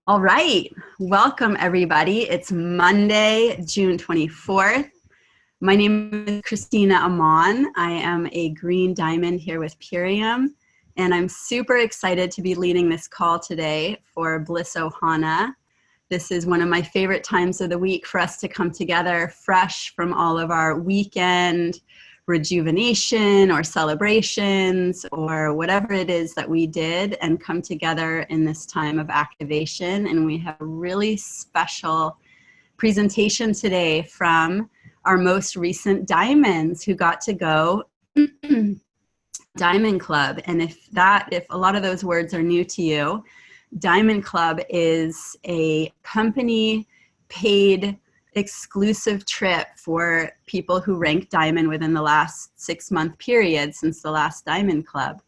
All right. Welcome, everybody. It's Monday, June 24th. My name is Christina Amon. I am a green diamond here with Purium, and I'm super excited to be leading this call today for Bliss Ohana. This is one of my favorite times of the week for us to come together fresh from all of our weekend rejuvenation or celebrations or whatever it is that we did and come together in this time of activation. And we have a really special presentation today from our most recent diamonds who got to go Diamond Club. And if a lot of those words are new to you, Diamond Club is a company paid exclusive trip for people who rank diamond within the last 6-month period since the last Diamond Club.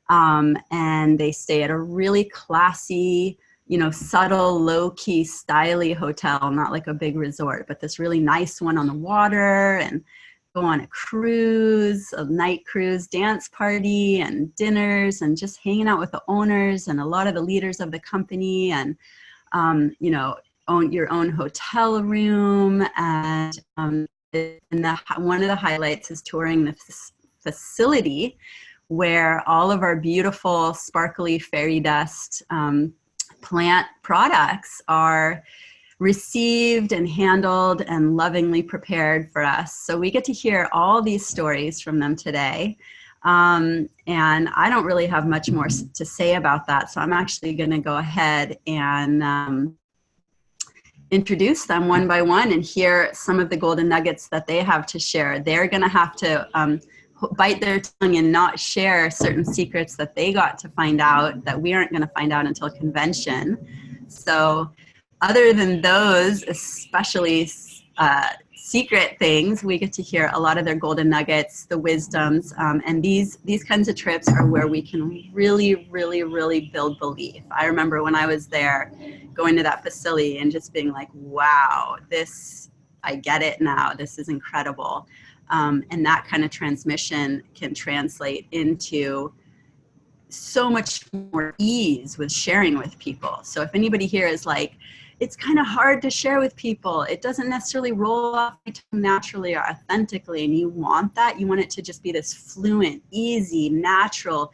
And they stay at a really classy, subtle, low-key, styly hotel, not like a big resort, but this really nice one on the water, and go on a cruise, a night cruise, dance party, and dinners, and just hanging out with the owners and a lot of the leaders of the company, and, own your own hotel room. And one of the highlights is touring the facility where all of our beautiful, sparkly fairy dust plant products are received and handled and lovingly prepared for us. So we get to hear all these stories from them today. And I don't really have much more to say about that. So I'm actually going to go ahead and introduce them one by one and hear some of the golden nuggets that they have to share. They're going to have to bite their tongue and not share certain secrets that they got to find out that we aren't going to find out until convention. So other than those, especially secret things, we get to hear a lot of their golden nuggets, the wisdoms, and these kinds of trips are where we can really, really, really build belief. I remember when I was there, going to that facility and just being like, wow, I get it now. This is incredible. And that kind of transmission can translate into so much more ease with sharing with people. So if anybody here is like, it's kind of hard to share with people, it doesn't necessarily roll off naturally or authentically, and you want that, you want it to just be this fluent, easy, natural,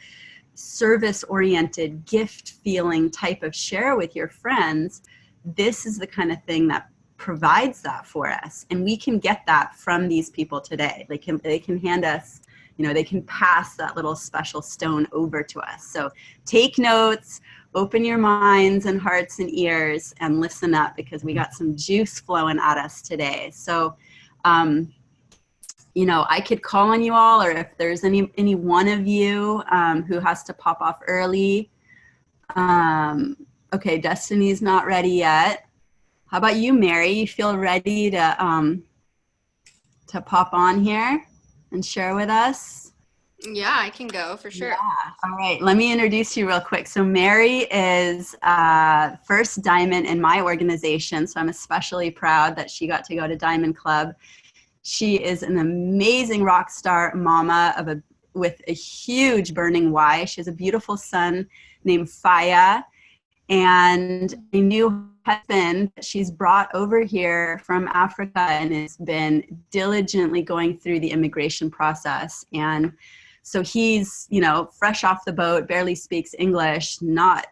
service-oriented, gift-feeling type of share with your friends, this is the kind of thing that provides that for us. And we can get that from these people today. They can hand us, they can pass that little special stone over to us. So take notes, open your minds and hearts and ears, and listen up, because we got some juice flowing at us today. So, I could call on you all, or if there's any one of you who has to pop off early. Okay, Destiny's not ready yet. How about you, Mary? You feel ready to pop on here and share with us? Yeah, I can go for sure. Yeah. All right. Let me introduce you real quick. So Mary is first diamond in my organization. So I'm especially proud that she got to go to Diamond Club. She is an amazing rock star mama with a huge burning why. She has a beautiful son named Faya, and a new husband that she's brought over here from Africa and has been diligently going through the immigration process. And so he's, fresh off the boat, barely speaks English, not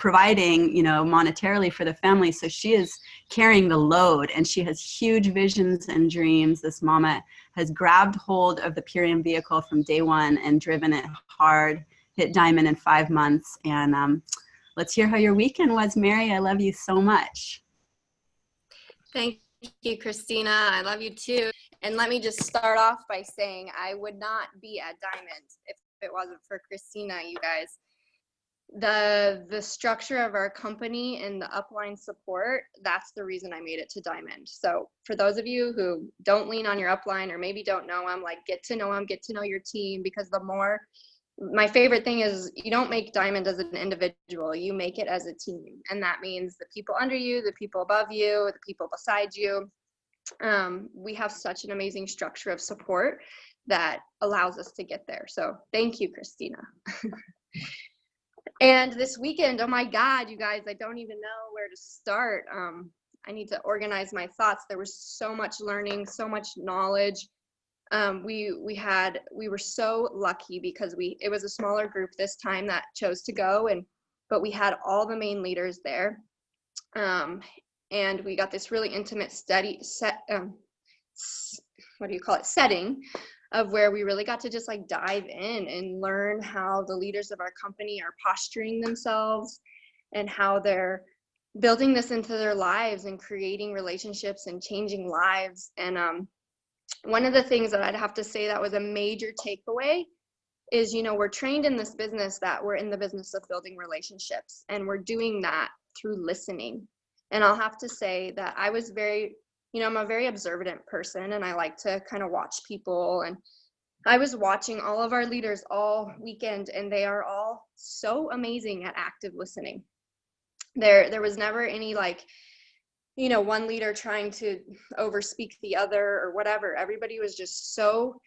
providing, monetarily for the family. So she is carrying the load, and she has huge visions and dreams. This mama has grabbed hold of the Purium vehicle from day one and driven it hard, hit diamond in 5 months. And let's hear how your weekend was, Mary. I love you so much. Thank you, Christina. I love you too. And let me just start off by saying I would not be at Diamond if it wasn't for Christina, you guys. The structure of our company and the upline support, that's the reason I made it to Diamond. So for those of you who don't lean on your upline or maybe don't know them, get to know them, get to know your team, because my favorite thing is you don't make Diamond as an individual, you make it as a team. And that means the people under you, the people above you, the people beside you. We have such an amazing structure of support that allows us to get there. So thank you, Christina. And this weekend, oh my God, you guys, I don't even know where to start. I need to organize my thoughts. There was so much learning, so much knowledge. We were so lucky because it was a smaller group this time that chose to go, but we had all the main leaders there. And we got this really intimate setting of where we really got to just like dive in and learn how the leaders of our company are posturing themselves and how they're building this into their lives and creating relationships and changing lives. And one of the things that I'd have to say that was a major takeaway is, we're trained in this business that we're in the business of building relationships, and we're doing that through listening. And I'll have to say that I was I'm a very observant person, and I like to kind of watch people. And I was watching all of our leaders all weekend, and they are all so amazing at active listening. There was never any one leader trying to overspeak the other or whatever. Everybody was just so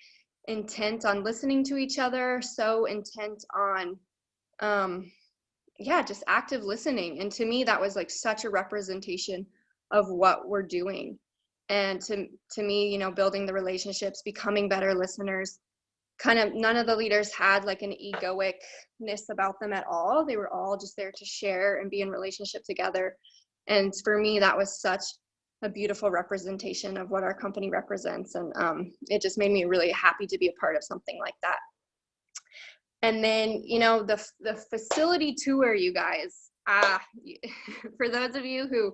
intent on listening to each other, so intent on just active listening. And to me, that was like such a representation of what we're doing. And to me, building the relationships, becoming better listeners, kind of none of the leaders had like an egoicness about them at all. They were all just there to share and be in relationship together. And for me, that was such a beautiful representation of what our company represents. And it just made me really happy to be a part of something like that. And then, the facility tour, you guys, for those of you who,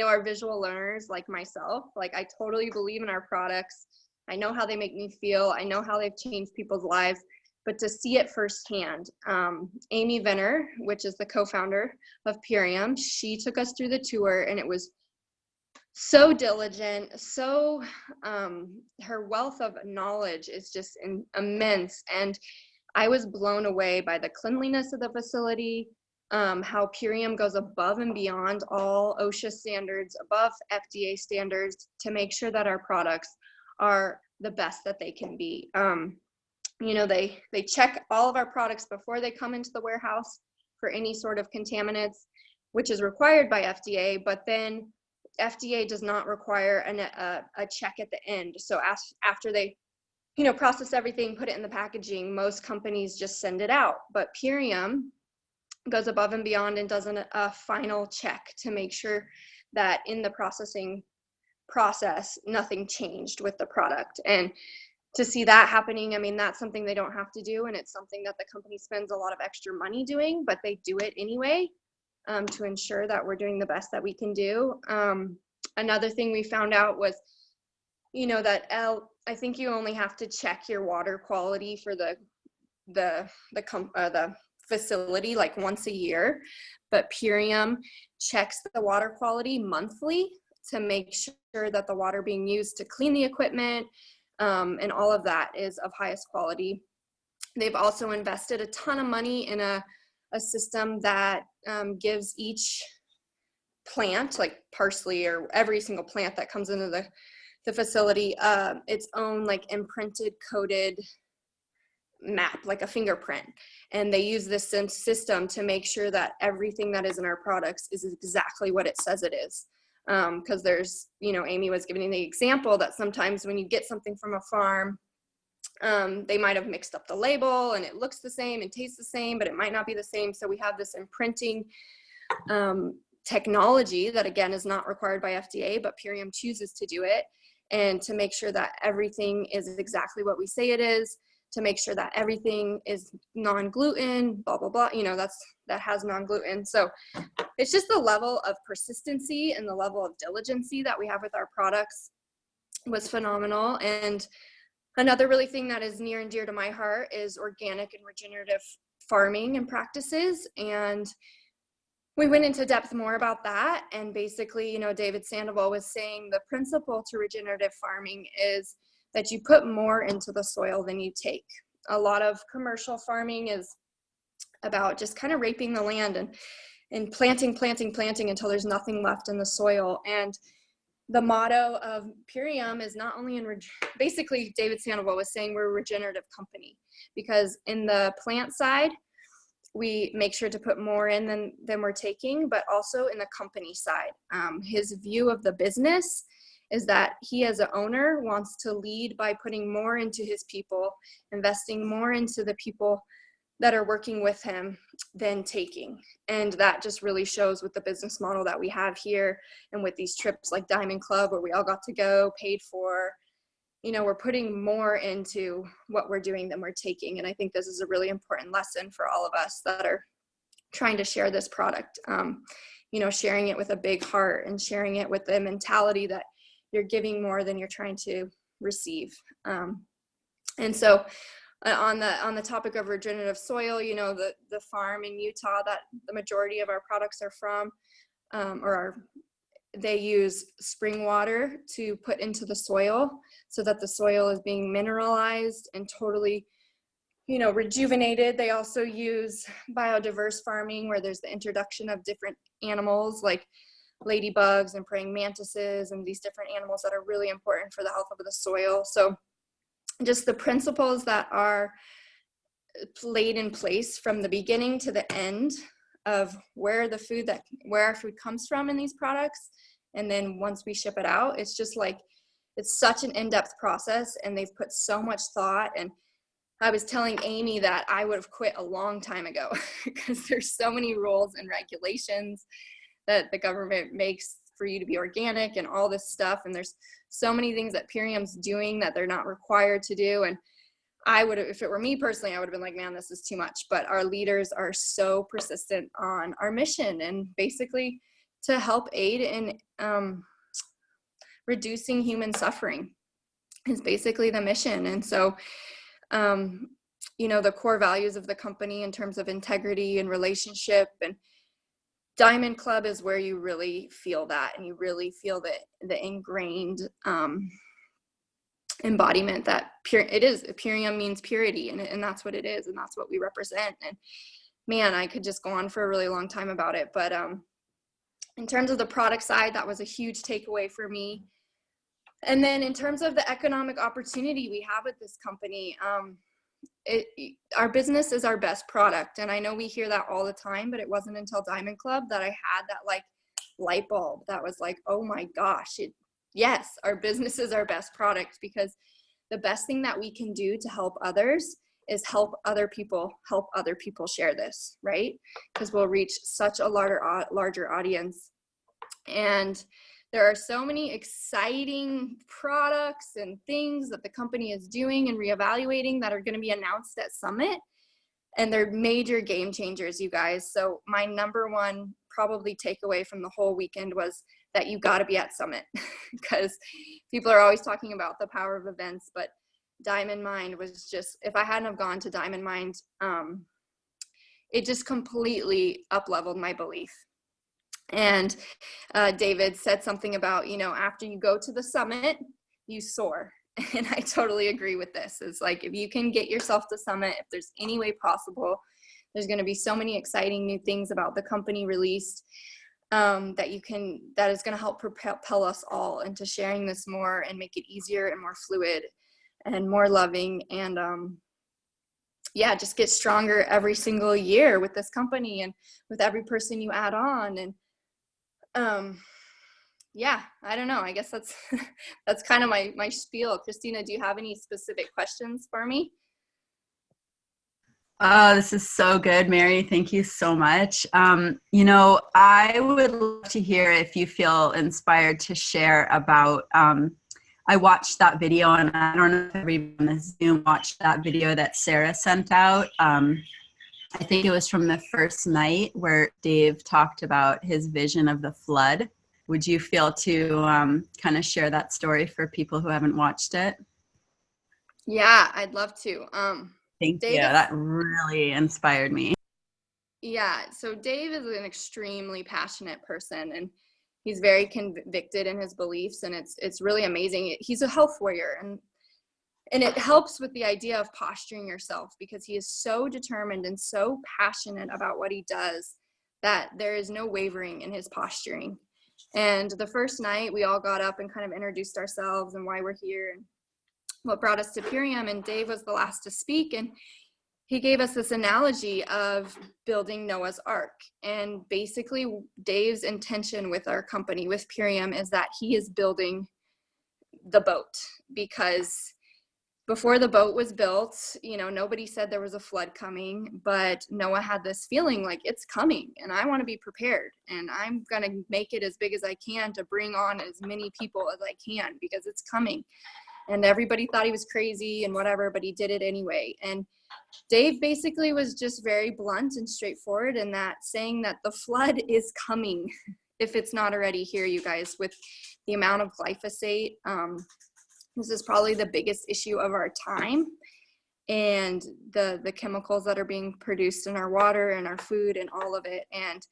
are visual learners like myself, like I totally believe in our products. I know how they make me feel. I know how they've changed people's lives, but to see it firsthand, Amy Venner, which is the co-founder of Purium, she took us through the tour, and it was so diligent. So her wealth of knowledge is just immense. And I was blown away by the cleanliness of the facility, how Purium goes above and beyond all OSHA standards, above FDA standards, to make sure that our products are the best that they can be. They check all of our products before they come into the warehouse for any sort of contaminants, which is required by FDA, but then FDA does not require a check at the end. So after they process everything, put it in the packaging, most companies just send it out. But Purium goes above and beyond and does a final check to make sure that in the processing process, nothing changed with the product. And to see that happening, I mean, that's something they don't have to do. And it's something that the company spends a lot of extra money doing, but they do it anyway to ensure that we're doing the best that we can do. Another thing we found out was, that I think you only have to check your water quality for the facility like once a year, but Purium checks the water quality monthly to make sure that the water being used to clean the equipment and all of that is of highest quality. They've also invested a ton of money in a system that gives each plant, like parsley or every single plant that comes into the facility, its own like imprinted coded map, like a fingerprint. And they use this system to make sure that everything that is in our products is exactly what it says it is. Because there's, Amy was giving the example that sometimes when you get something from a farm, they might have mixed up the label and it looks the same and tastes the same, but it might not be the same. So we have this imprinting technology that, again, is not required by FDA, but Purium chooses to do it, and to make sure that everything is exactly what we say it is, to make sure that everything is non-gluten, blah, blah, blah, that has non-gluten. So it's just the level of persistency and the level of diligency that we have with our products was phenomenal. And another really thing that is near and dear to my heart is organic and regenerative farming and practices. And we went into depth more about that. And basically, David Sandoval was saying the principle to regenerative farming is that you put more into the soil than you take. A lot of commercial farming is about just kind of raping the land and planting until there's nothing left in the soil. And the motto of Purium is not only basically David Sandoval was saying we're a regenerative company, because in the plant side, we make sure to put more in than we're taking, but also in the company side. His view of the business is that he as an owner wants to lead by putting more into his people, investing more into the people that are working with him than taking. And that just really shows with the business model that we have here, and with these trips like Diamond Club where we all got to go, paid for. You know, we're putting more into what we're doing than we're taking. And I think this is a really important lesson for all of us that are trying to share this product. You know, sharing it with a big heart and sharing it with the mentality that you're giving more than you're trying to receive. And so on the topic of regenerative soil, you know, the farm in Utah that the majority of our products are from, they use spring water to put into the soil so that the soil is being mineralized and totally, you know, rejuvenated. They also use biodiverse farming where there's the introduction of different animals like ladybugs and praying mantises and these different animals that are really important for the health of the soil. So just the principles that are laid in place from the beginning to the end of where our food comes from in these products. And then once we ship it out, it's just like, it's such an in-depth process, and they've put so much thought. And I was telling Amy that I would have quit a long time ago because there's so many rules and regulations that the government makes for you to be organic and all this stuff. And there's so many things that Purium's doing that they're not required to do. And I would have, if it were me personally, I would have been like, man, this is too much. But our leaders are so persistent on our mission, and basically to help aid in reducing human suffering is basically the mission. And so, you know, the core values of the company in terms of integrity and relationship, and Diamond Club is where you really feel that, and you really feel the ingrained embodiment that Purium means purity, and that's what it is, and that's what we represent. And man, I could just go on for a really long time about it, but in terms of the product side, that was a huge takeaway for me. And then in terms of the economic opportunity we have with this company, our business is our best product. And I know we hear that all the time, but it wasn't until Diamond Club that I had that like light bulb that was like, oh my gosh, yes, our business is our best product, because the best thing that we can do to help others is help other people share this, right? Because we'll reach such a larger audience. And there are so many exciting products and things that the company is doing and reevaluating that are going to be announced at Summit. And they're major game changers, you guys. So my number one probably takeaway from the whole weekend was that you got to be at Summit, because people are always talking about the power of events, but Diamond Mind was just, if I hadn't have gone to Diamond Mind, it just completely up-leveled my belief. And David said something about, you know, after you go to the summit, you soar. And I totally agree with this. It's like, if you can get yourself to Summit, if there's any way possible, there's going to be so many exciting new things about the company released that is going to help propel us all into sharing this more and make it easier and more fluid and more loving. And yeah, just get stronger every single year with this company and with every person you add on. And yeah, I don't know. I guess that's kind of my spiel. Christina, do you have any specific questions for me? Oh, this is so good, Mary. Thank you so much. You know, I would love to hear if you feel inspired to share about, I watched that video, and I don't know if everyone on the Zoom watched that video that Sarah sent out. I think it was from the first night where Dave talked about his vision of the flood. Would you feel to kind of share that story for people who haven't watched it? Yeah, I'd love to. Thank you. That really inspired me. Yeah, so Dave is an extremely passionate person, and he's very convicted in his beliefs, and it's really amazing. He's a health warrior, and it helps with the idea of posturing yourself, because he is so determined and so passionate about what he does that there is no wavering in his posturing. And the first night, we all got up and kind of introduced ourselves and why we're here and what brought us to Purium, and Dave was the last to speak, and he gave us this analogy of building Noah's Ark. And basically Dave's intention with our company, with Purium, is that he is building the boat, because before the boat was built, you know, nobody said there was a flood coming, but Noah had this feeling like it's coming and I want to be prepared, and I'm going to make it as big as I can to bring on as many people as I can because it's coming. And everybody thought he was crazy and whatever, but he did it anyway. And Dave basically was just very blunt and straightforward in that, saying that the flood is coming if it's not already here, you guys, with the amount of glyphosate. This is probably the biggest issue of our time, and the chemicals that are being produced in our water and our food and all of it. And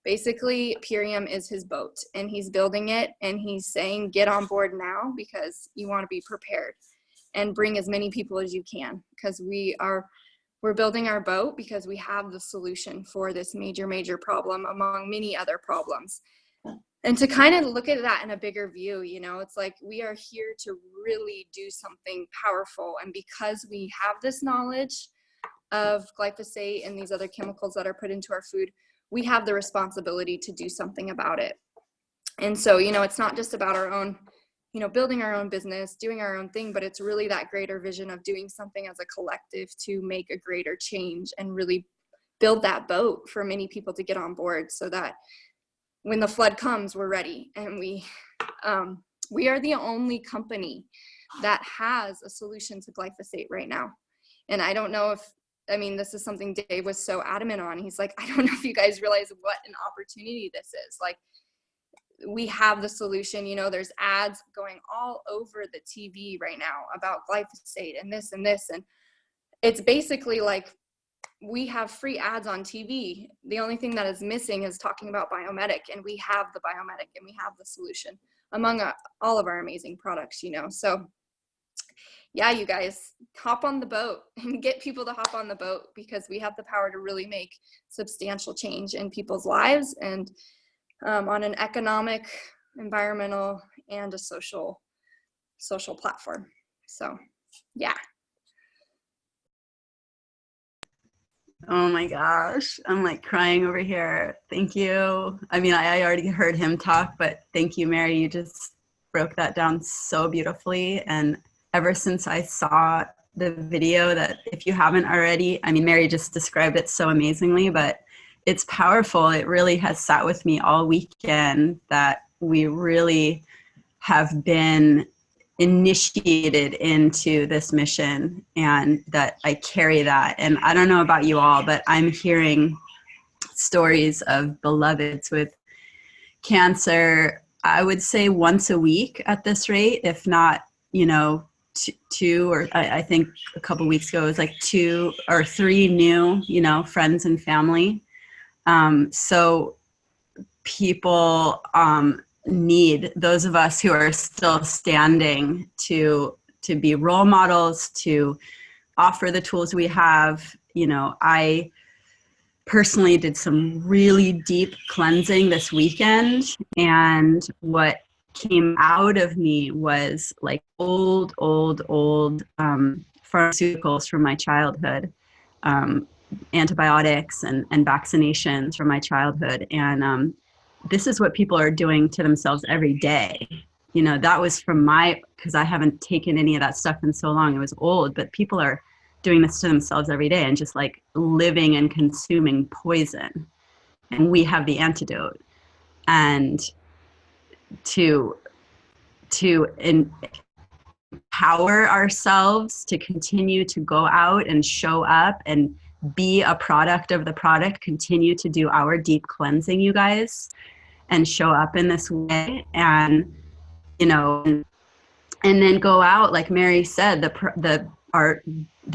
basically Purium is his boat, and he's building it, and he's saying, get on board now because you want to be prepared and bring as many people as you can, because we're building our boat because we have the solution for this major problem among many other problems. And to kind of look at that in a bigger view, you know, it's like we are here to really do something powerful. And because we have this knowledge of glyphosate and these other chemicals that are put into our food, we have the responsibility to do something about it. And so, you know, it's not just about our own, you know, building our own business, doing our own thing, but it's really that greater vision of doing something as a collective to make a greater change and really build that boat for many people to get on board, so that when the flood comes, we're ready. And we are the only company that has a solution to glyphosate right now. And I don't know if, I mean, this is something Dave was so adamant on. He's like, I don't know if you guys realize what an opportunity this is. Like, we have the solution. You know, there's ads going all over the TV right now about glyphosate and this and this. And it's basically like, we have free ads on TV. The only thing that is missing is talking about Biomedic, and we have the Biomedic and we have the solution among all of our amazing products, you know. So yeah, you guys, hop on the boat and get people to hop on the boat, because we have the power to really make substantial change in people's lives, and on an economic, environmental, and a social platform. So yeah. Oh my gosh, I'm like crying over here. Thank you. I mean, I already heard him talk, but thank you, Mary. You just broke that down so beautifully. And ever since I saw the video, that if you haven't already, I mean, Mary just described it so amazingly, but it's powerful. It really has sat with me all weekend that we really have been initiated into this mission, and that I carry that. And I don't know about you all, but I'm hearing stories of beloveds with cancer, I would say once a week at this rate, if not, you know, two, or I think a couple weeks ago it was like 2 or 3 new, you know, friends and family. So people need those of us who are still standing to be role models, to offer the tools we have. You know, I personally did some really deep cleansing this weekend, and what came out of me was like old pharmaceuticals from my childhood, antibiotics and vaccinations from my childhood. And this is what people are doing to themselves every day. You know, that was from because I haven't taken any of that stuff in so long. It was old, but people are doing this to themselves every day and just like living and consuming poison. And we have the antidote. And to empower ourselves to continue to go out and show up and be a product of the product, continue to do our deep cleansing, you guys, and show up in this way. And, you know, and then go out, like Mary said, the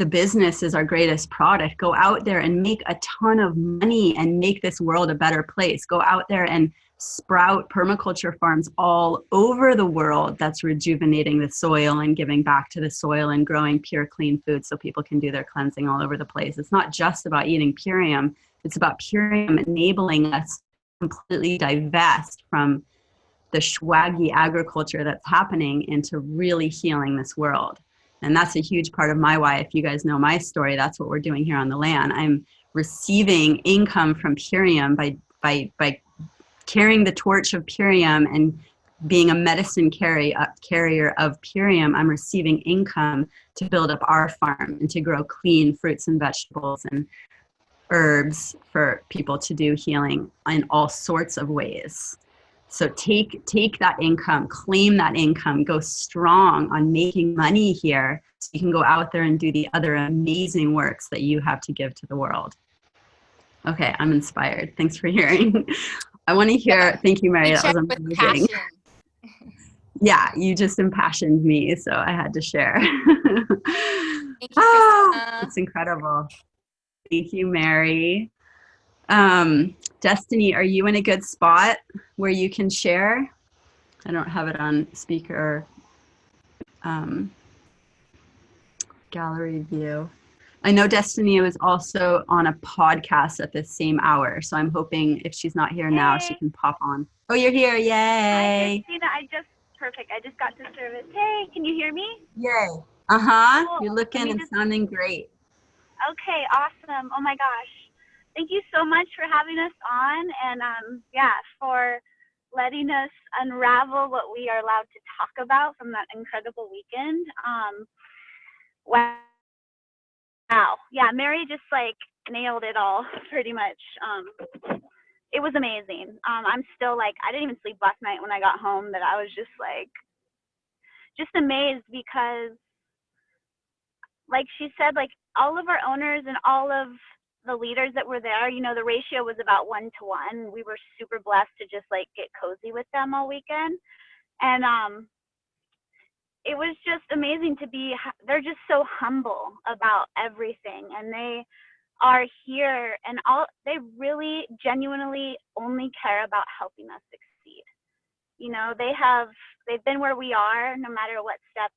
business is our greatest product. Go out there and make a ton of money and make this world a better place. Go out there and sprout permaculture farms all over the world that's rejuvenating the soil and giving back to the soil and growing pure, clean food so people can do their cleansing all over the place. It's not just about eating Purium. It's about Purium enabling us to completely divest from the swaggy agriculture that's happening into really healing this world. And that's a huge part of my why. If you guys know my story, that's what we're doing here on the land. I'm receiving income from Purium by carrying the torch of Purium and being a medicine carrier of Purium. I'm receiving income to build up our farm and to grow clean fruits and vegetables and herbs for people to do healing in all sorts of ways. So take that income, claim that income, go strong on making money here so you can go out there and do the other amazing works that you have to give to the world. Okay, I'm inspired. Thanks for hearing. I want to hear, thank you, Mary. That was amazing. Yeah, you just impassioned me, so I had to share. Thank you, Christina. It's incredible. Thank you, Mary. Destiny, are you in a good spot where you can share? I don't have it on speaker gallery view. I know Destiny was also on a podcast at the same hour, so I'm hoping if she's not here now, she can pop on. Oh, you're here. Yay. Hi, Christina. Perfect. I just got to service. Hey, can you hear me? Yay. Uh-huh. Cool. You're looking and sounding great. Okay, awesome. Oh my gosh. Thank you so much for having us on and for letting us unravel what we are allowed to talk about from that incredible weekend. Wow. Yeah, Mary just like nailed it all pretty much. It was amazing. I'm still like, I didn't even sleep last night when I got home, that I was just like, just amazed because like she said, like all of our owners and all of the leaders that were there, you know, the ratio was about 1-to-1. We were super blessed to just like get cozy with them all weekend. And it was just amazing to be, they're just so humble about everything. And they are here and they really genuinely only care about helping us succeed. You know, they've been where we are no matter what step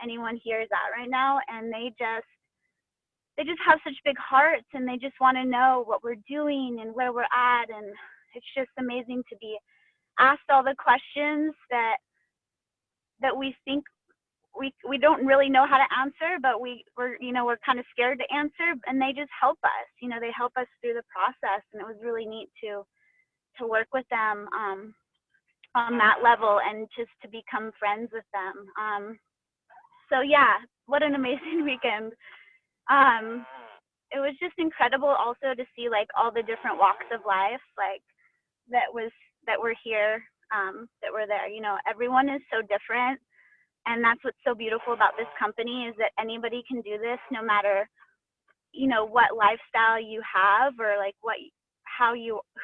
anyone here is at right now, and they just have such big hearts, and they just want to know what we're doing and where we're at. And it's just amazing to be asked all the questions that we think we don't really know how to answer, but we're kind of scared to answer, and they just help us. You know, they help us through the process, and it was really neat to work with them on that level and just to become friends with them. So yeah, what an amazing weekend. It was just incredible also to see like all the different walks of life, like that were here, that were there. You know, everyone is so different. And that's what's so beautiful about this company, is that anybody can do this no matter, you know, what lifestyle you have or like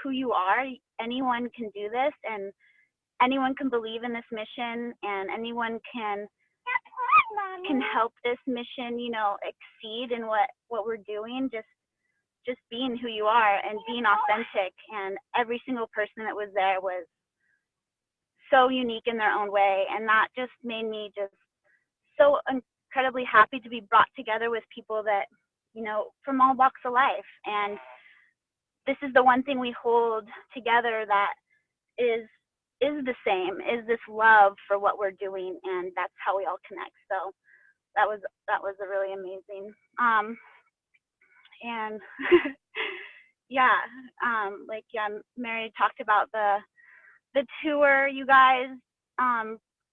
who you are. Anyone can do this, and anyone can believe in this mission, and anyone can help this mission, you know, exceed in what we're doing. Just being who you are and being authentic. And every single person that was there was so unique in their own way, and that just made me just so incredibly happy to be brought together with people that, you know, from all walks of life. And this is the one thing we hold together that is the same, is this love for what we're doing, and that's how we all connect. So that was a really amazing. And Mary talked about the tour. You guys,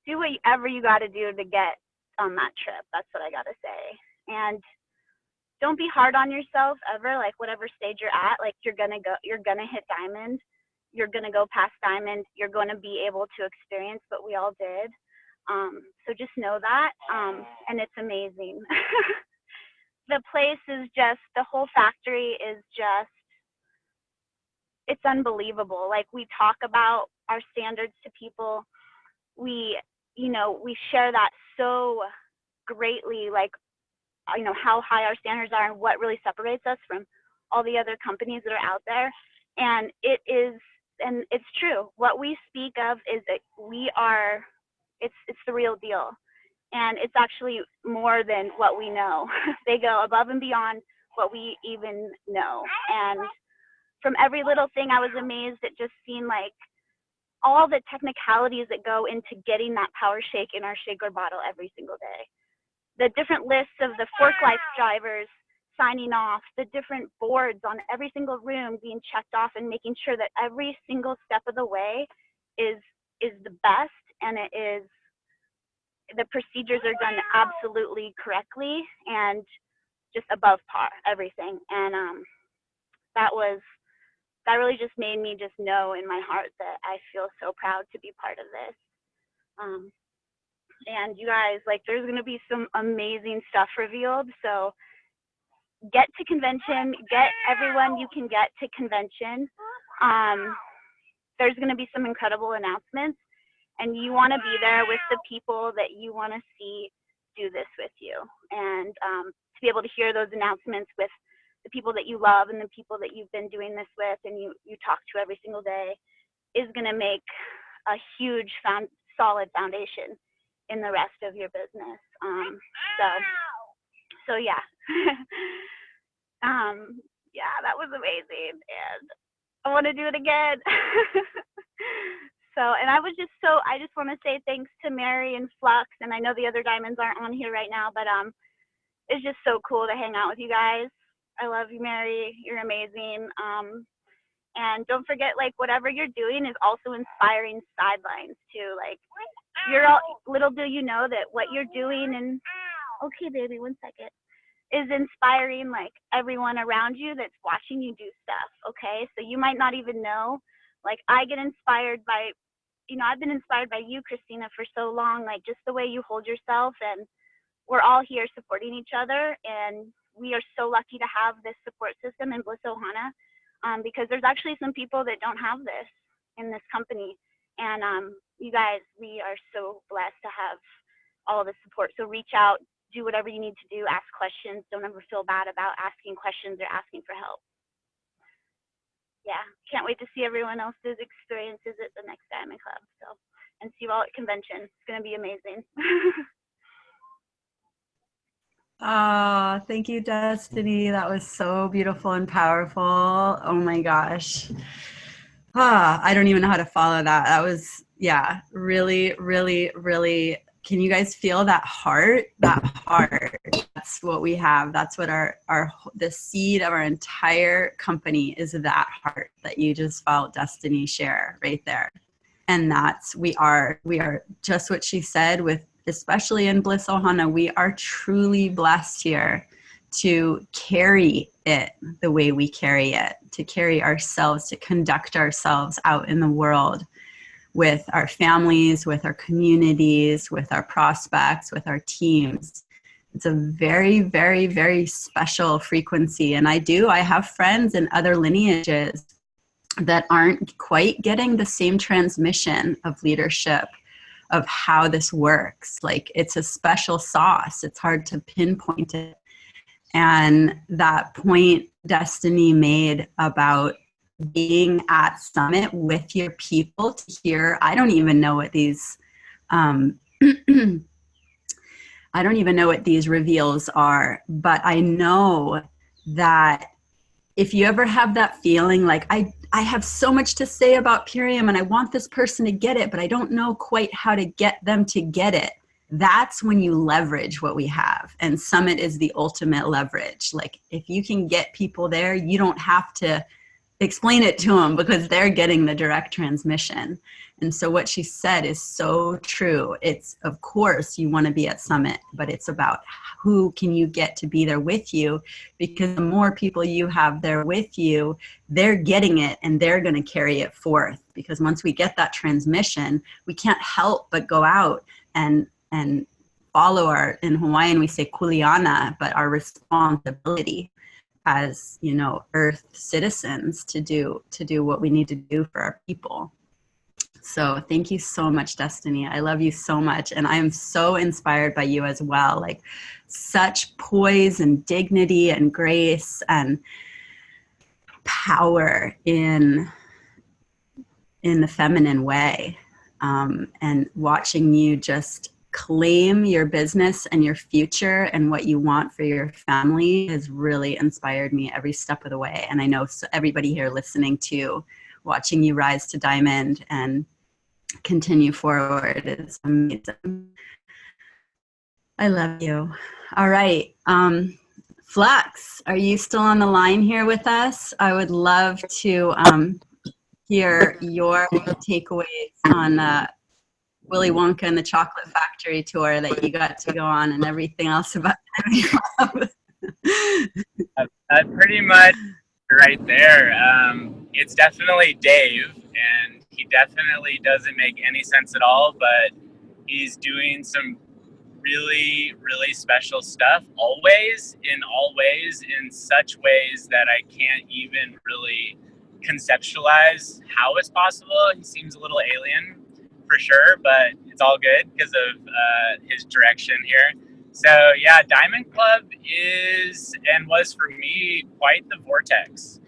do whatever you got to do to get on that trip. That's what I got to say. And don't be hard on yourself ever. Like whatever stage you're at, like you're gonna hit diamond. You're gonna go past diamond. You're gonna be able to experience what we all did. So just know that, and it's amazing. The place is just, the whole factory is just, it's unbelievable. Like we talk about our standards to people. We share that so greatly, like, you know, how high our standards are and what really separates us from all the other companies that are out there. And it is, and it's true. What we speak of is that it's the real deal. And it's actually more than what we know. They go above and beyond what we even know. And from every little thing, I was amazed at just seeing like all the technicalities that go into getting that power shake in our shaker bottle every single day. the different lists of the forklift drivers signing off, the different boards on every single room being checked off, and making sure that every single step of the way is the best, and it is, the procedures are done absolutely correctly and just above par, everything. And that really just made me just know in my heart that I feel so proud to be part of this. And you guys, like, there's going to be some amazing stuff revealed. So get to convention, get everyone you can get to convention. There's going to be some incredible announcements, and you want to be there with the people that you want to see do this with you. And to be able to hear those announcements with the people that you love and the people that you've been doing this with and you talk to every single day is going to make a huge solid foundation in the rest of your business. So yeah. Yeah, that was amazing, and I want to do it again. So, and I just want to say thanks to Mary and Flux, and I know the other diamonds aren't on here right now, but it's just so cool to hang out with you guys. I love you, Mary. You're amazing. And don't forget, like, whatever you're doing is also inspiring sidelines too. Like, little do you know that what you're doing, and okay, baby, 1 second, is inspiring, like, everyone around you that's watching you do stuff. Okay, so you might not even know. Like, I get inspired by, I've been inspired by you, Christina, for so long. Like, just the way you hold yourself, and we're all here supporting each other, and we are so lucky to have this support system in Bliss Ohana, because there's actually some people that don't have this in this company. And you guys, we are so blessed to have all this support. So reach out, do whatever you need to do, ask questions. Don't ever feel bad about asking questions or asking for help. Yeah, can't wait to see everyone else's experiences at the next Diamond Club. So, and see you all at convention. It's going to be amazing. Thank you, Destiny. That was so beautiful and powerful. Oh my gosh. I don't even know how to follow that. That was, yeah, really, really, really. Can you guys feel that heart? That heart. That's what we have. That's what the seed of our entire company is, that heart that you just felt Destiny share right there. And we are just what she said, with, especially in Bliss Ohana, we are truly blessed here to carry it the way we carry it, to carry ourselves, to conduct ourselves out in the world with our families, with our communities, with our prospects, with our teams. It's a very, very, very special frequency. And I have friends in other lineages that aren't quite getting the same transmission of leadership, of how this works. Like, it's a special sauce. It's hard to pinpoint it. And that point Destiny made about being at Summit with your people to hear, I don't even know what these reveals are, but I know that if you ever have that feeling like, I have so much to say about Purium and I want this person to get it, but I don't know quite how to get them to get it, that's when you leverage what we have. And Summit is the ultimate leverage. Like, if you can get people there, you don't have to explain it to them because they're getting the direct transmission. And so what she said is so true. It's, of course, you want to be at Summit, but it's about who can you get to be there with you, because the more people you have there with you, they're getting it and they're going to carry it forth. Because once we get that transmission, we can't help but go out and follow in Hawaiian we say kuleana, but our responsibility as, Earth citizens to do what we need to do for our people. So thank you so much, Destiny. I love you so much. And I am so inspired by you as well. Like, such poise and dignity and grace and power in the feminine way. And watching you just claim your business and your future and what you want for your family has really inspired me every step of the way. And I know everybody here listening to, watching you rise to diamond and continue forward is amazing. I love you. All right. Flux, are you still on the line here with us? I would love to hear your takeaways on Willy Wonka and the Chocolate Factory tour that you got to go on and everything else about Diamond Club. Pretty much right there. It's definitely Dave, and he definitely doesn't make any sense at all, but he's doing some really, really special stuff always, in all ways, in such ways that I can't even really conceptualize how it's possible. He seems a little alien for sure, but it's all good because of his direction here. So yeah, Diamond Club is and was for me quite the vortex.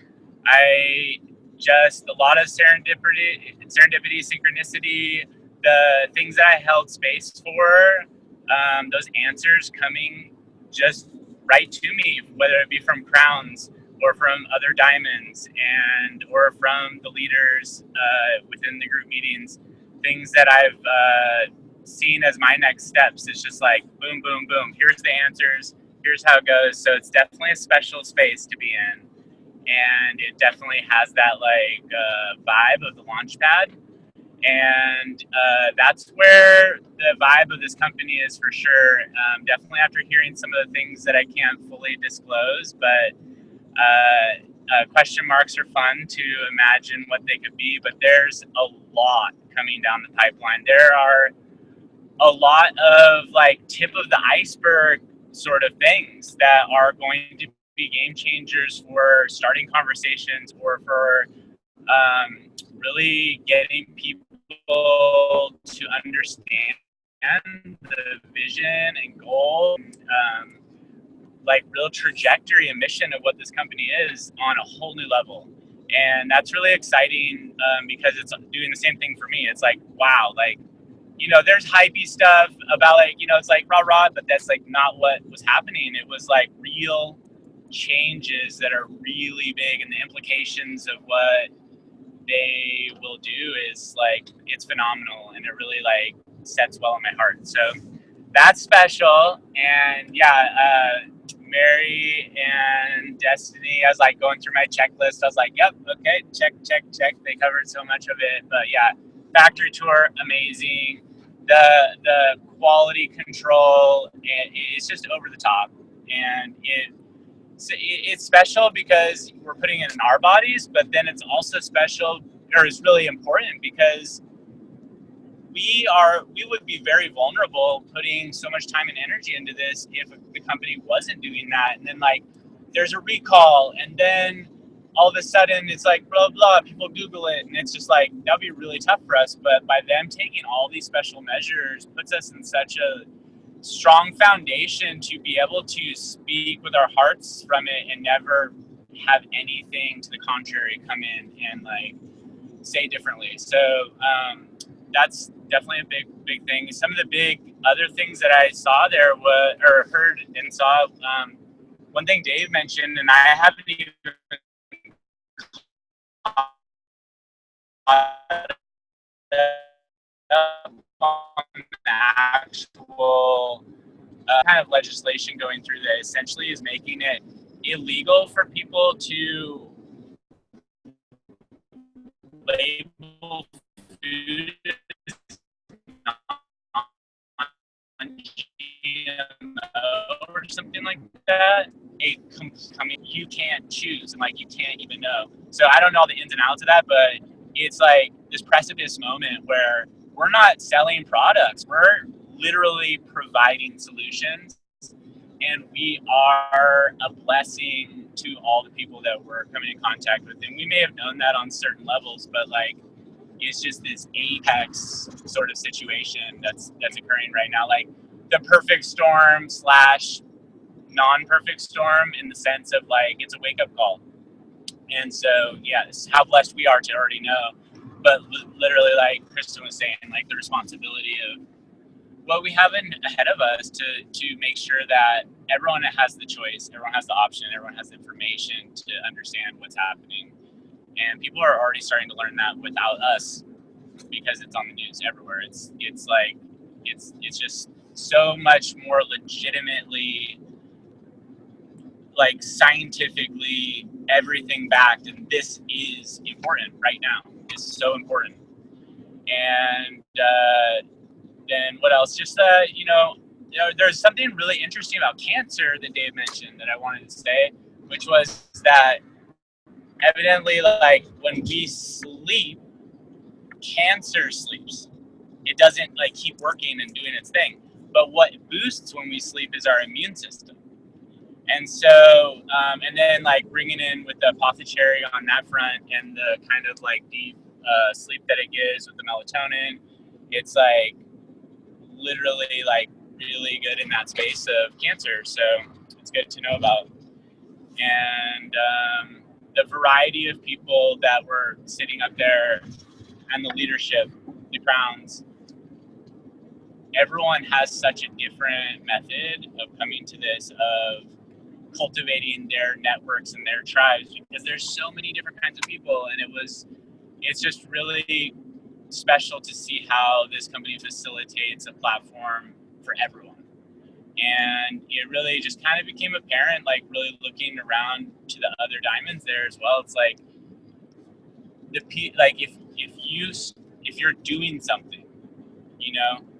I just a lot of serendipity, synchronicity, the things that I held space for, those answers coming just right to me, whether it be from crowns or from other diamonds and or from the leaders within the group meetings, things that I've seen as my next steps. It's just like boom, boom, boom. Here's the answers. Here's how it goes. So it's definitely a special space to be in. And it definitely has that like vibe of the launch pad. And that's where the vibe of this company is for sure. Definitely after hearing some of the things that I can't fully disclose, but question marks are fun to imagine what they could be. But there's a lot coming down the pipeline. There are a lot of like tip of the iceberg sort of things that are going to be game changers for starting conversations or for really getting people to understand the vision and goal, like real trajectory and mission of what this company is on a whole new level. And that's really exciting because it's doing the same thing for me. It's like, wow, like, you know, there's hypey stuff about like, you know, it's like rah rah, but that's like not what was happening. It was like real changes that are really big, and the implications of what they will do is like, it's phenomenal, and it really like sets well in my heart. So that's special. And yeah, Mary and Destiny, I was like going through my checklist. I was like, yep, okay, check, check, check. They covered so much of it. But yeah, factory tour, amazing. The quality control, it's just over the top. And it's special because we're putting it in our bodies, but then it's also special, or it's really important because we would be very vulnerable putting so much time and energy into this if the company wasn't doing that. And then like there's a recall, and then all of a sudden it's like blah blah, people Google it, and it's just like that would be really tough for us. But by them taking all these special measures puts us in such a strong foundation to be able to speak with our hearts from it and never have anything to the contrary come in and like say differently. So that's definitely a big thing. Some of the big other things that I saw there or heard and saw, one thing Dave mentioned, and I haven't even on the actual kind of legislation going through that essentially is making it illegal for people to label food non-GMO or something like that. You can't choose, and like you can't even know. So I don't know all the ins and outs of that, but it's like this precipice moment where we're not selling products, we're literally providing solutions, and we are a blessing to all the people that we're coming in contact with. And we may have known that on certain levels, but like it's just this apex sort of situation that's occurring right now, like the perfect storm / non-perfect storm, in the sense of like it's a wake-up call. And so yeah, this is how blessed we are to already know, but literally like Kristen was saying, like the responsibility of what we have ahead of us to make sure that everyone has the choice, everyone has the option, everyone has the information to understand what's happening. And people are already starting to learn that without us, because it's on the news everywhere. It's like it's just so much more legitimately, like scientifically, everything backed, and this is important right now. It's so important. And then what else? Just there's something really interesting about cancer that Dave mentioned that I wanted to say, which was that evidently, like when we sleep, cancer sleeps. It doesn't like keep working and doing its thing. But what boosts when we sleep is our immune system. And so, and then like bringing in with the apothecary on that front and the kind of like deep sleep that it gives with the melatonin, it's like literally like really good in that space of cancer. So it's good to know about. And the variety of people that were sitting up there and the leadership, the crowns, everyone has such a different method of coming to this, of cultivating their networks and their tribes, because there's so many different kinds of people. And it's just really special to see how this company facilitates a platform for everyone. And it really just kind of became apparent, like really looking around to the other diamonds there as well. It's like if you're doing something,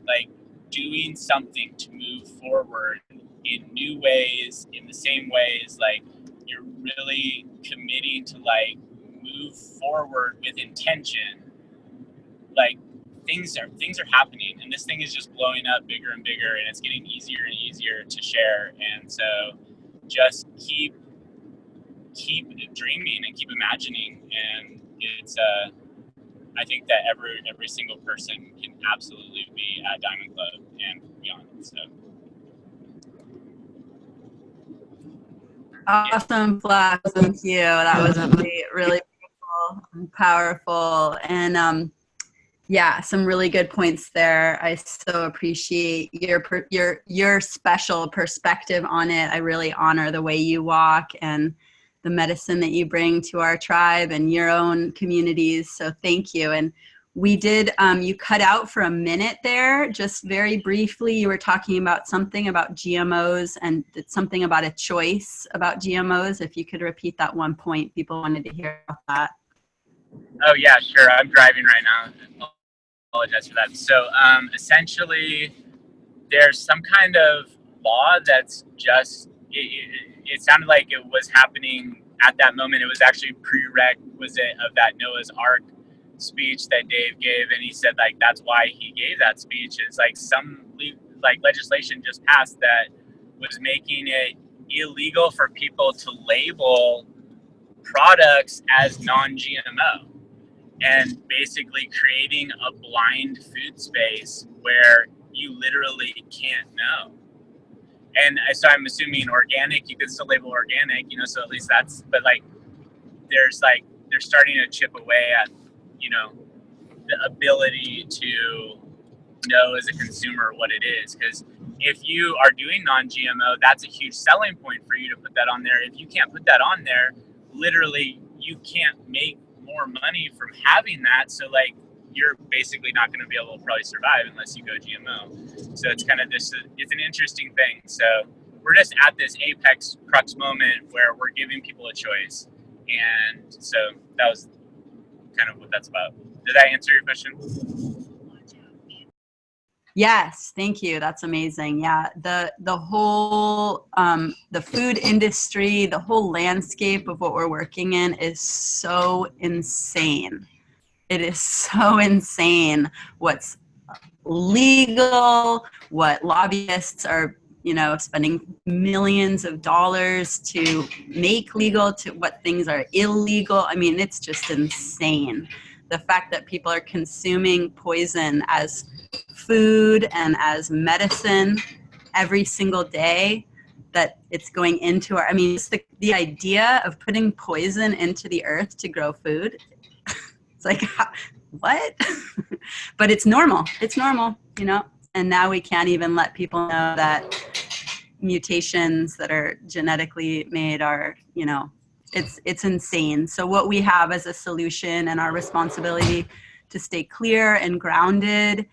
like doing something to move forward in new ways, in the same ways, like you're really committing to like move forward with intention, like things are happening, and this thing is just blowing up bigger and bigger, and it's getting easier and easier to share. And so just keep dreaming and keep imagining, and it's I think that every single person can absolutely be at Diamond Club and beyond. So awesome, Flash. Thank you. That was really, really beautiful and powerful. And yeah, some really good points there. I so appreciate your special perspective on it. I really honor the way you walk and the medicine that you bring to our tribe and your own communities. So thank you. And we did, you cut out for a minute there, just very briefly. You were talking about something about GMOs and something about a choice about GMOs. If you could repeat that one point, people wanted to hear about that. Oh yeah, sure. I'm driving right now. Apologize for that. So essentially, there's some kind of law that's just, it sounded like it was happening at that moment. It was actually prerequisite of that Noah's Ark speech that Dave gave, and he said like that's why he gave that speech. It's like some legislation just passed that was making it illegal for people to label products as non-GMO, and basically creating a blind food space where you literally can't know. And so I'm assuming organic, you could still label organic, so at least that's, but like, they're starting to chip away at, the ability to know as a consumer what it is. Because if you are doing non-GMO, that's a huge selling point for you to put that on there. If you can't put that on there, literally you can't make more money from having that. So like, you're basically not going to be able to probably survive unless you go GMO. So it's kind of it's an interesting thing. So we're just at this apex crux moment where we're giving people a choice. And so that was kind of what that's about. Did that answer your question? Yes, thank you. That's amazing. Yeah, the whole the food industry, the whole landscape of what we're working in is so insane. It is so insane what's legal, what lobbyists are, spending millions of dollars to make legal, to what things are illegal. I mean, it's just insane. The fact that people are consuming poison as food and as medicine every single day, that it's going into just the idea of putting poison into the earth to grow food. It's like, what? But it's normal. It's normal, and now we can't even let people know that mutations that are genetically made are, it's insane. So what we have as a solution and our responsibility to stay clear and grounded,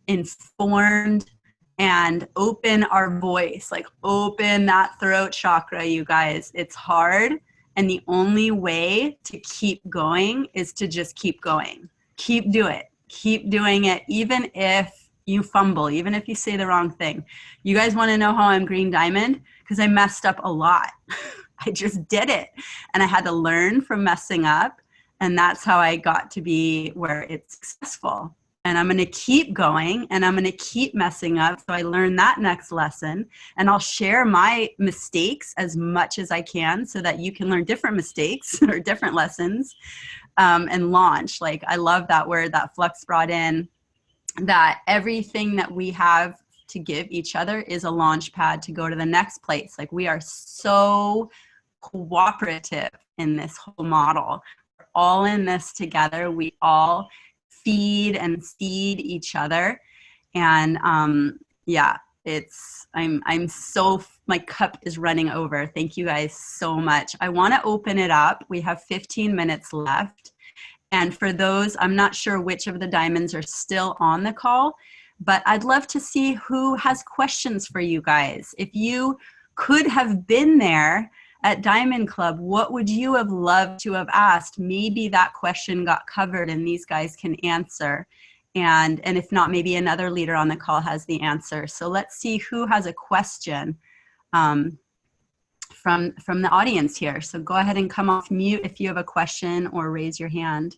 informed, and open our voice, like open that throat chakra, you guys. It's hard. And the only way to keep going is to just keep going. Keep doing it, even if you fumble, even if you say the wrong thing. You guys want to know how I'm green diamond? Because I messed up a lot. I just did it. And I had to learn from messing up. And that's how I got to be where it's successful. And I'm going to keep going, and I'm going to keep messing up. So I learned that next lesson, and I'll share my mistakes as much as I can so that you can learn different mistakes or different lessons, and launch. Like, I love that word that Flux brought in, that everything that we have to give each other is a launch pad to go to the next place. Like, we are so cooperative in this whole model. We're all in this together. We all feed and seed each other. And yeah, I'm so, my cup is running over. Thank you guys so much. I want to open it up. We have 15 minutes left. And for those, I'm not sure which of the diamonds are still on the call, but I'd love to see who has questions for you guys. If you could have been there at Diamond Club, what would you have loved to have asked? Maybe that question got covered and these guys can answer. And if not, maybe another leader on the call has the answer. So let's see who has a question from the audience here. So go ahead and come off mute if you have a question, or raise your hand.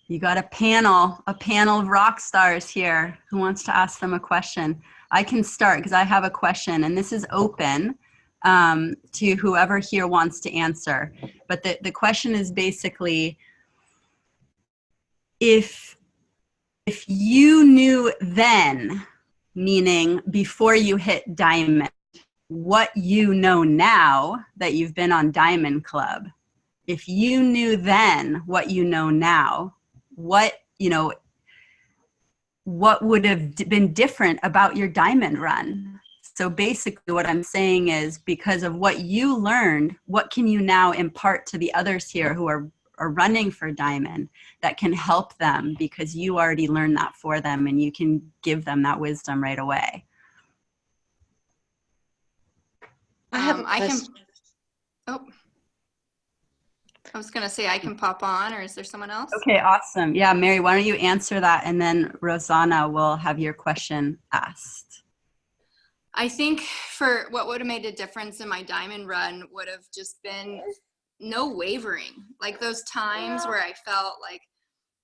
You got a panel of rock stars here. Who wants to ask them a question? I can start because I have a question, and this is open to whoever here wants to answer. But the question is basically, if you knew then, meaning before you hit Diamond, what you know now that you've been on Diamond Club, if you knew then what you know now, what would have been different about your Diamond run? So basically what I'm saying is, because of what you learned, what can you now impart to the others here who are running for Diamond that can help them, because you already learned that for them and you can give them that wisdom right away? I have a question. I was going to say I can pop on, or is there someone else? Okay, awesome. Yeah, Mary, why don't you answer that, and then Rosanna will have your question asked. I think for what would have made a difference in my Diamond run would have just been no wavering. Like those times where I felt like,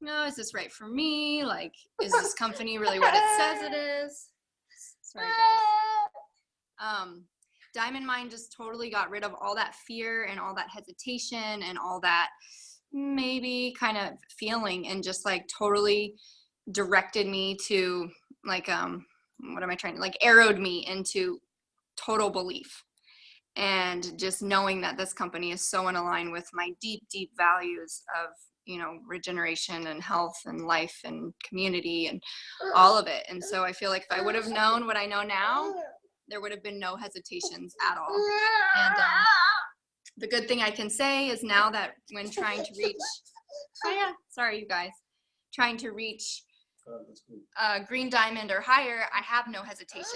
no, is this right for me? Like, is this company really what it says it is? Sorry, guys. Diamond Mind just totally got rid of all that fear and all that hesitation and all that maybe kind of feeling, and just like totally directed me to like, arrowed me into total belief. And just knowing that this company is so in line with my deep, deep values of, regeneration and health and life and community and all of it. And so I feel like if I would have known what I know now, there would have been no hesitations at all. And the good thing I can say is now that when trying to reach, sorry you guys, trying to reach green diamond or higher, I have no hesitations.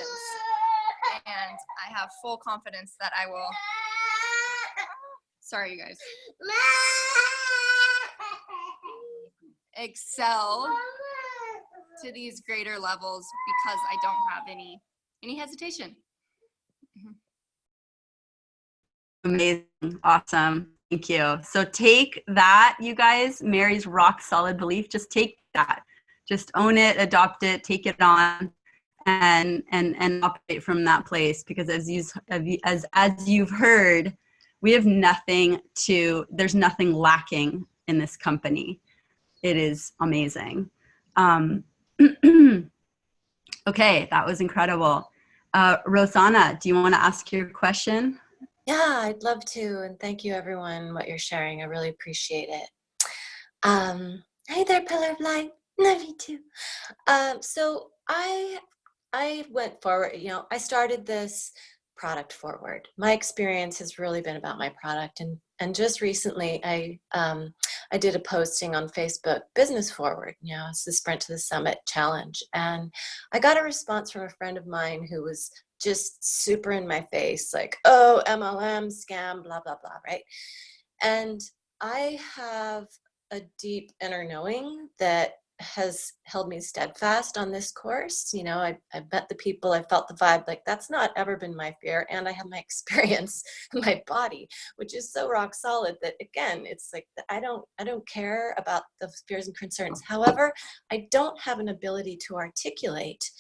And I have full confidence that I will, sorry you guys, excel to these greater levels because I don't have any hesitation. Amazing. Awesome. Thank you. So take that, you guys, Mary's rock solid belief. Just take that. Just own it, adopt it, take it on, and operate from that place. Because as you've heard, we have there's nothing lacking in this company. It is amazing. Okay, that was incredible. Rosanna, do you want to ask your question? Yeah, I'd love to. And thank you, everyone, what you're sharing. I really appreciate it. Hey there, Pillar of Light. Love you too. So I went forward, I started this product forward. My experience has really been about my product. And just recently, I I did a posting on Facebook, Business Forward, you know, it's the Sprint to the Summit challenge. And I got a response from a friend of mine who was just super in my face, like, oh, MLM, scam, blah, blah, blah, right? And I have a deep inner knowing that has held me steadfast on this course. You know, I met the people, I felt the vibe, like that's not ever been my fear. And I have my experience in my body, which is so rock solid that, again, it's like, I don't care about the fears and concerns. However, I don't have an ability to articulate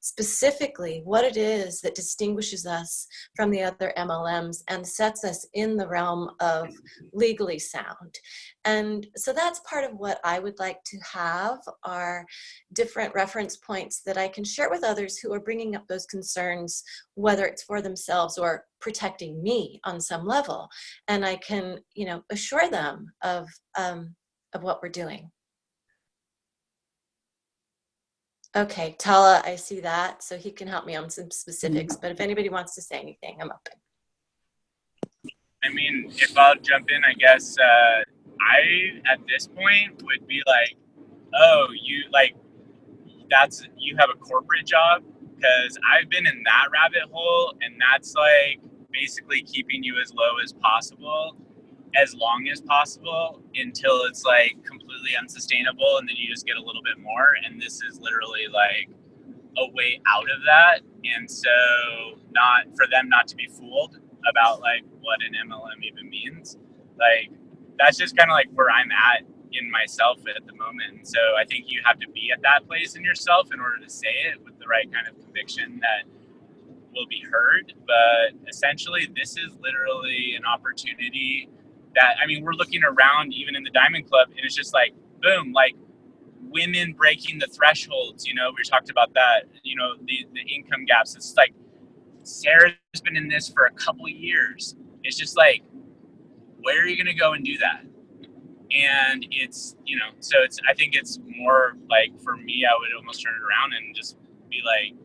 specifically what it is that distinguishes us from the other MLMs and sets us in the realm of legally sound. And so that's part of what I would like to have, are different reference points that I can share with others who are bringing up those concerns, whether it's for themselves or protecting me on some level. And I can, you know, assure them of what we're doing. Okay, Tala, I see that, so he can help me on some specifics, but if anybody wants to say anything, I'm open. I mean, if I'll jump in, I guess I, at this point, would be like, oh, you have a corporate job? Because I've been in that rabbit hole, and that's like basically keeping you as low as possible, as long as possible, until it's like completely unsustainable, and then you just get a little bit more. And this is literally like a way out of that. And so, not for them not to be fooled about like what an MLM even means. Like, that's just kind of like where I'm at in myself at the moment. And so I think you have to be at that place in yourself in order to say it with the right kind of conviction that will be heard. But essentially, this is literally an opportunity that, I mean, we're looking around even in the Diamond Club, and it's just like, boom, like women breaking the thresholds, you know, we talked about that, you know, the income gaps. It's like, Sarah's been in this for a couple years. It's just like, where are you going to go and do that? And it's, you know, so it's, I think it's more like, for me, I would almost turn it around and just be like,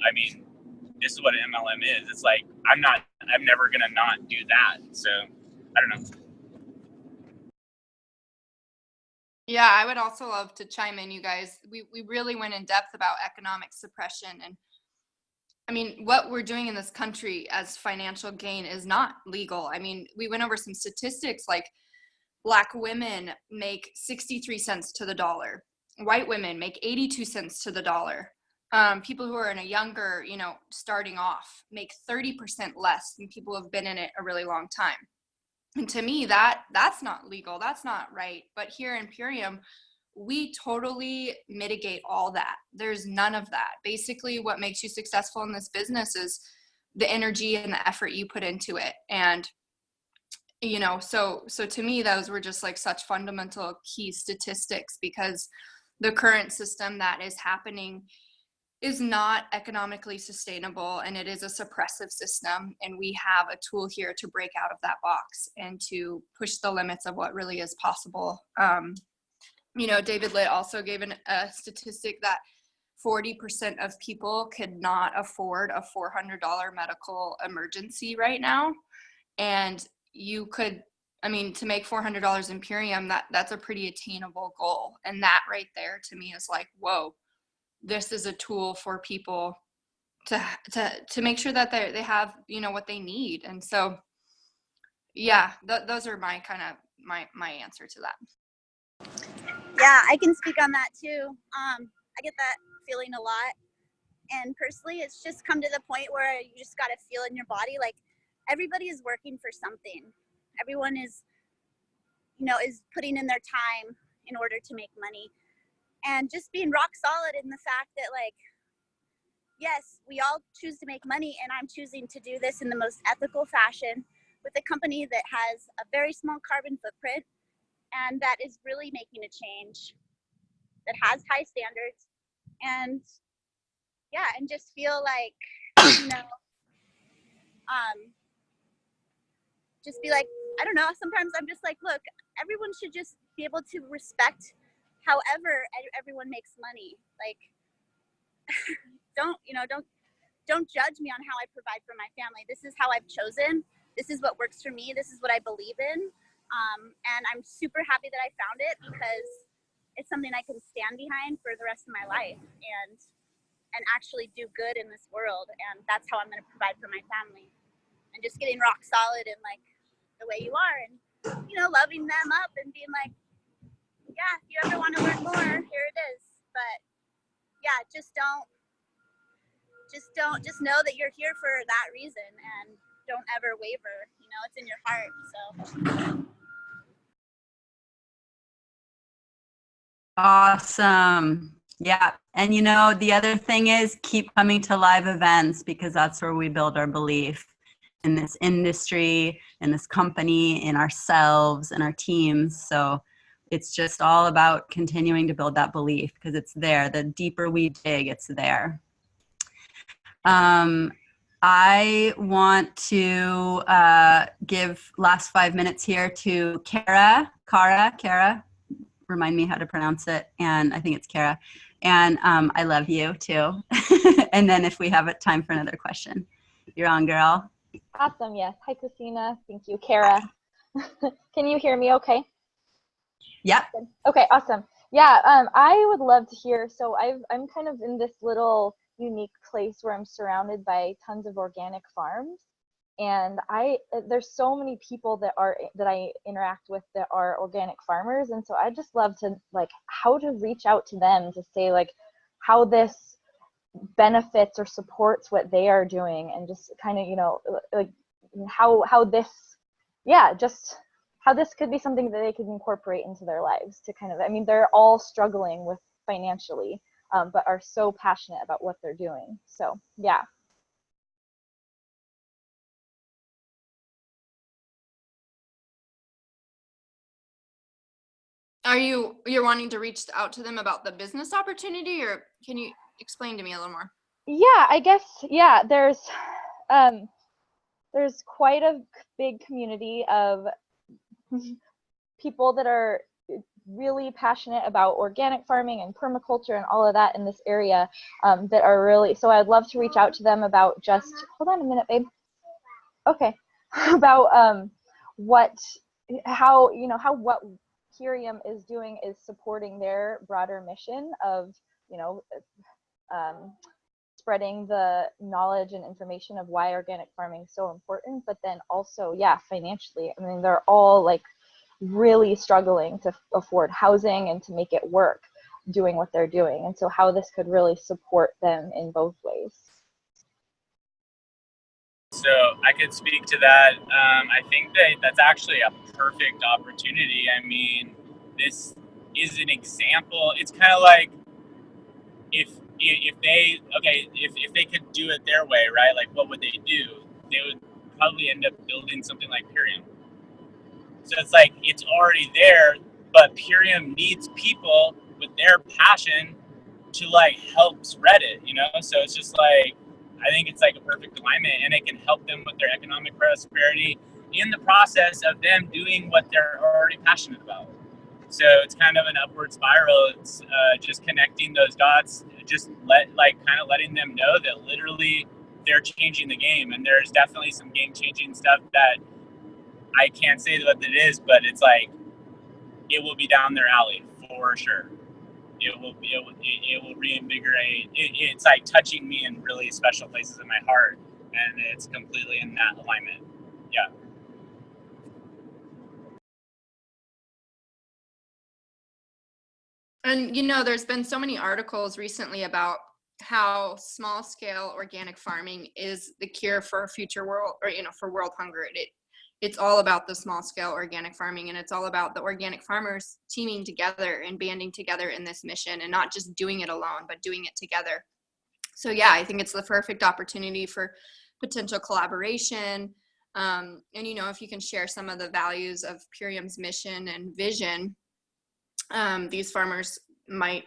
I mean, this is what an MLM is. It's like, I'm never going to not do that. So I don't know. Yeah, I would also love to chime in, you guys. We really went in depth about economic suppression. And I mean, what we're doing in this country as financial gain is not legal. I mean, we went over some statistics, like Black women make 63 cents to the dollar. White women make 82 cents to the dollar. People who are in a younger, you know, starting off make 30% less than people who have been in it a really long time. And to me, that's not legal. That's not right. But here in Imperium, we totally mitigate all that. There's none of that. Basically, what makes you successful in this business is the energy and the effort you put into it. And, you know, so to me, those were just like such fundamental key statistics, because the current system that is happening is not economically sustainable, and it is a suppressive system. And we have a tool here to break out of that box and to push the limits of what really is possible. You know, David Litt also gave a statistic that 40% of people could not afford a $400 medical emergency right now. And you could, I mean, to make $400 Imperium, that's a pretty attainable goal. And that right there to me is like, whoa, this is a tool for people to make sure that they have, you know, what they need. And so, yeah, those are my kind of my answer to that. Yeah, I can speak on that too. I get that feeling a lot. And personally, it's just come to the point where you just got to feel in your body, like everybody is working for something. Everyone is, you know, is putting in their time in order to make money. And just being rock solid in the fact that, like, yes, we all choose to make money, and I'm choosing to do this in the most ethical fashion with a company that has a very small carbon footprint and that is really making a change, that has high standards. And yeah, and just feel like, you know, just be like, I don't know, sometimes I'm just like, look, everyone should just be able to respect however everyone makes money. Like, don't judge me on how I provide for my family. This is how I've chosen. This is what works for me. This is what I believe in. And I'm super happy that I found it because it's something I can stand behind for the rest of my life and actually do good in this world. And that's how I'm going to provide for my family. And just getting rock solid and like the way you are and, you know, loving them up and being like, yeah, if you ever want to learn more, here it is. But yeah, just know that you're here for that reason and don't ever waver. You know, it's in your heart. So Awesome. Yeah. And you know, the other thing is keep coming to live events, because that's where we build our belief in this industry, in this company, in ourselves, and our teams. So it's just all about continuing to build that belief, because it's there. The deeper we dig, it's there. I want to give last 5 minutes here to Kara, remind me how to pronounce it. And I think it's Kara. And I love you too. And then if we have time for another question, you're on, girl. Awesome. Yes. Hi, Christina. Thank you, Kara. Can you hear me okay? Yep. Okay, awesome. Yeah, I would love to hear. So I'm kind of in this little unique place where I'm surrounded by tons of organic farms. And there's so many people that I interact with that are organic farmers. And so I just love to like how to reach out to them to say like how this benefits or supports what they are doing, and just kind of, you know, like how this, yeah, just how this could be something that they could incorporate into their lives to kind of, I mean, they're all struggling with financially, but are so passionate about what they're doing. So yeah. You're wanting to reach out to them about the business opportunity, or can you explain to me a little more? Yeah, I guess, yeah, there's quite a big community of people that are really passionate about organic farming and permaculture and all of that in this area, that are really, so I'd love to reach out to them about just, hold on a minute, babe. Okay. About what Purium is doing is supporting their broader mission of, you know, spreading the knowledge and information of why organic farming is so important, but then also, yeah, financially. I mean, they're all like really struggling to afford housing and to make it work doing what they're doing. And so how this could really support them in both ways. So I could speak to that. I think that's actually a perfect opportunity. I mean, this is an example. It's kind of like if they could do it their way, right? Like, what would they do? They would probably end up building something like Purium. So it's like it's already there, but Purium needs people with their passion to like help spread it, you know? So it's just like, I think it's like a perfect alignment, and it can help them with their economic prosperity in the process of them doing what they're already passionate about. So it's kind of an upward spiral. It's just connecting those dots, just letting them know that literally they're changing the game. And there's definitely some game changing stuff that I can't say what it is, but it's like, it will be down their alley for sure. It will reinvigorate. It's like touching me in really special places in my heart, and it's completely in that alignment. Yeah. And you know, there's been so many articles recently about how small scale organic farming is the cure for a future world, or you know, for world hunger. It's all about the small scale organic farming, and it's all about the organic farmers teaming together and banding together in this mission, and not just doing it alone, but doing it together. So yeah, I think it's the perfect opportunity for potential collaboration. And you know, if you can share some of the values of Purium's mission and vision, these farmers might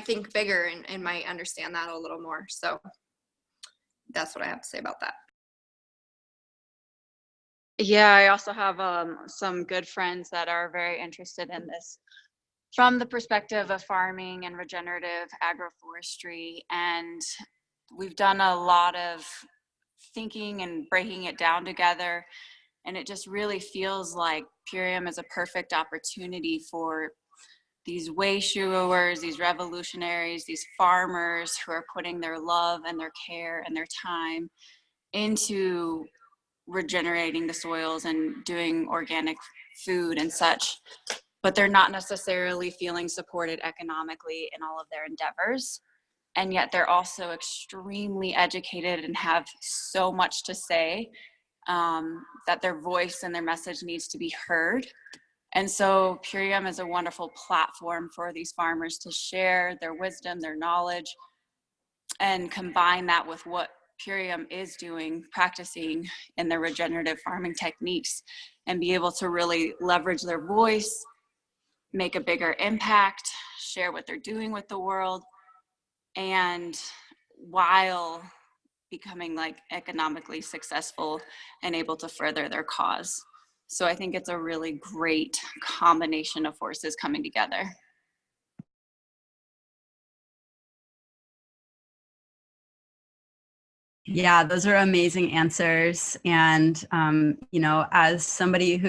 think bigger and might understand that a little more. So that's what I have to say about that. Yeah, I also have some good friends that are very interested in this from the perspective of farming and regenerative agroforestry. And we've done a lot of thinking and breaking it down together. And it just really feels like Purium is a perfect opportunity for these way-shooers, these revolutionaries, these farmers who are putting their love and their care and their time into regenerating the soils and doing organic food and such, but they're not necessarily feeling supported economically in all of their endeavors. And yet they're also extremely educated and have so much to say, that their voice and their message needs to be heard. And so Purium is a wonderful platform for these farmers to share their wisdom, their knowledge, and combine that with what Purium is doing, practicing in their regenerative farming techniques, and be able to really leverage their voice, make a bigger impact, share what they're doing with the world, and while becoming like economically successful and able to further their cause. So I think it's a really great combination of forces coming together. Yeah, those are amazing answers. And, you know, as somebody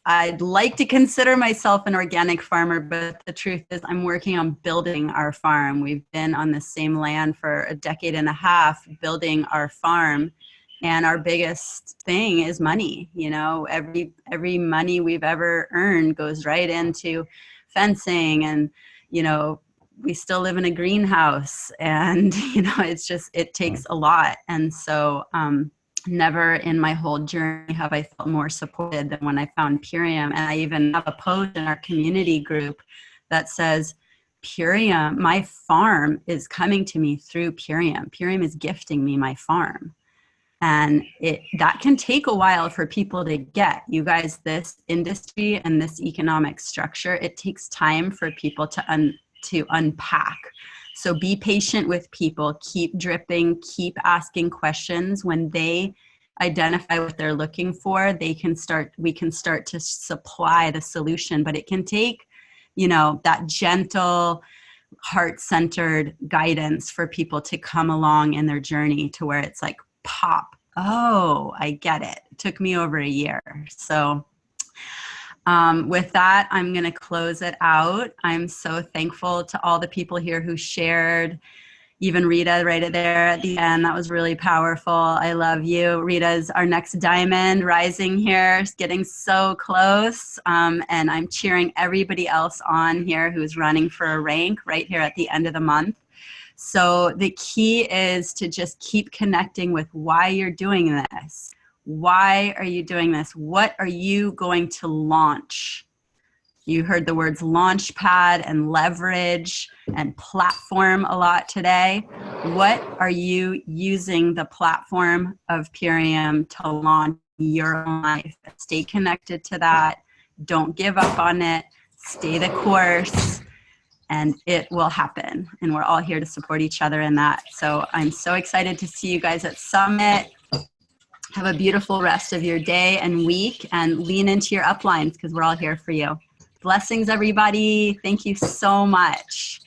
I'd like to consider myself an organic farmer, but the truth is I'm working on building our farm. We've been on the same land for a decade and a half building our farm. And our biggest thing is money. You know, every money we've ever earned goes right into fencing, and, you know, we still live in a greenhouse, and, you know, it takes a lot. And so never in my whole journey have I felt more supported than when I found Purium. And I even have a post in our community group that says, Purium, my farm is coming to me through Purium. Purium is gifting me my farm. And that can take a while for people to get. You guys, this industry and this economic structure, it takes time for people to unpack. So be patient with people, keep dripping, keep asking questions. When they identify what they're looking for, we can start to supply the solution. But it can take, you know, that gentle, heart-centered guidance for people to come along in their journey to where it's like, pop, oh, I get it. It took me over a year. So with that, I'm going to close it out. I'm so thankful to all the people here who shared, even Rita right there at the end. That was really powerful. I love you. Rita's our next diamond rising here. It's getting so close. And I'm cheering everybody else on here who's running for a rank right here at the end of the month. So the key is to just keep connecting with why you're doing this. Why are you doing this? What are you going to launch? You heard the words launchpad and leverage and platform a lot today. What are you using the platform of Purium to launch your own life? Stay connected to that. Don't give up on it. Stay the course. And it will happen. And we're all here to support each other in that. So I'm so excited to see you guys at Summit. Have a beautiful rest of your day and week, and lean into your uplines because we're all here for you. Blessings, everybody. Thank you so much.